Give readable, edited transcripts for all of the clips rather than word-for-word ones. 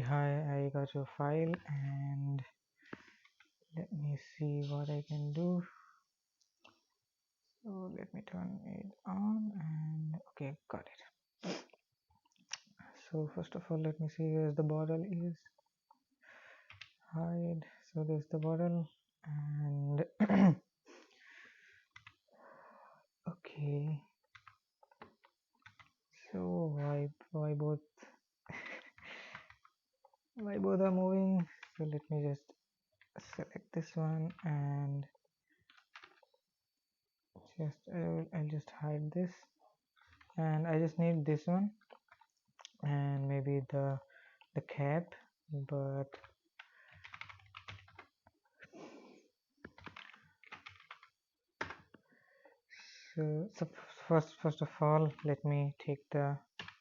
Hi, I got your file and let me see what I can do. So let me turn it on and okay, got it. So first of all, let me see where the bottle is. Hide. So there's the bottle and okay. So why both why both are moving? So let me just select this one and I'll just hide this, and I just need this one and maybe the cap, but so first of all, let me take the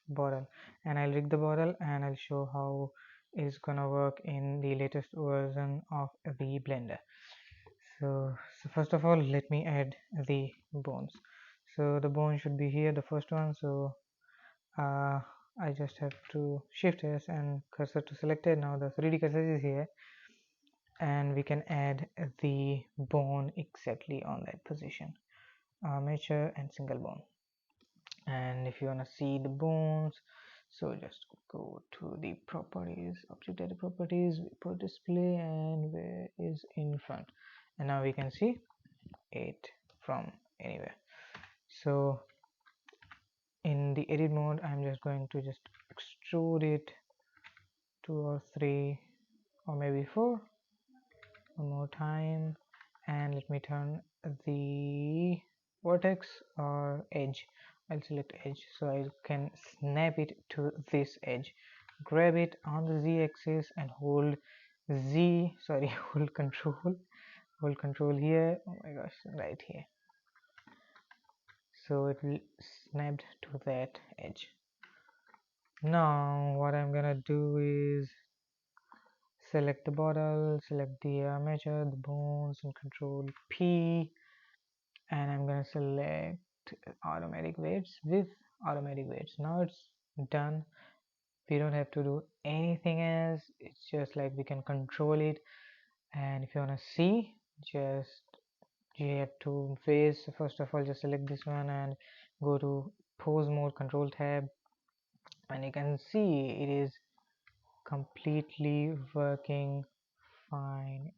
bottle and I'll rig the bottle and I'll show how it's gonna work in the latest version of the blender. So first of all, let me add the bones. So the bone should be here, the first one. So I just have to shift S and cursor to selected. Now the 3D cursor is here and we can add the bone exactly on that position. Armature and single bone. And if you want to see the bones, so just go to the properties, object data properties, put display, and where is in front, and now we can see it from anywhere. So in the edit mode, I'm just going to just extrude it 2 or 3 or maybe 4 one more time, and let me turn the vertex or edge. I'll select edge so I can snap it to this edge, grab it on the z-axis and hold hold control here, oh my gosh, right here, so it will snapped to that edge. Now what I'm gonna do is select the bottle, select the armature, the bones, and control P, and I'm gonna select automatic weights with automatic weights. Now it's done. We don't have to do anything else. It's just like we can control it. And if you wanna see, just you have to face. First of all, just select this one and go to pose mode, control tab, and you can see it is completely working fine.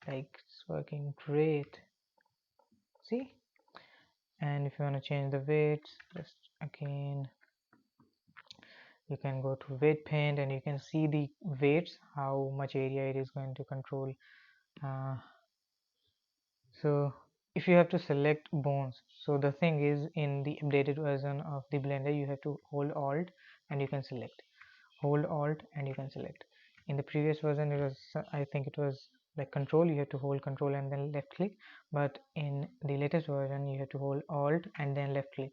Like it's working great. See? And if you want to change the weights, just again you can go to weight paint and you can see the weights, how much area it is going to control. So if you have to select bones, so the thing is, in the updated version of the blender you have to hold alt and you can select, hold alt and you can select. In the previous version it was, I think it was like control, you have to hold control and then left click, but in the latest version you have to hold alt and then left click,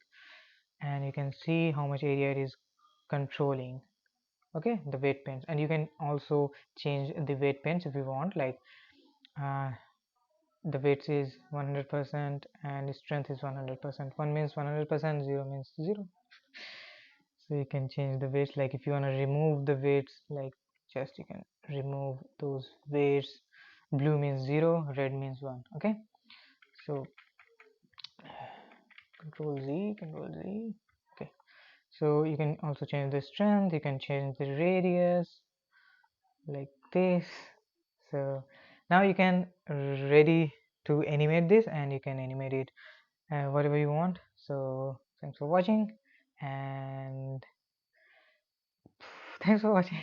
and you can see how much area it is controlling. Okay, the weight pens, and you can also change the weight pens if you want, like the weights is 100% and strength is 100%. 1 means 100%, 0 means 0. So you can change the weights, like if you want to remove the weights, like just you can remove those weights. Blue means 0, red means 1. Okay, so control Z, okay. So you can also change the strength, you can change the radius like this. So now you can ready to animate this, and you can animate it whatever you want. So thanks for watching, and thanks for watching.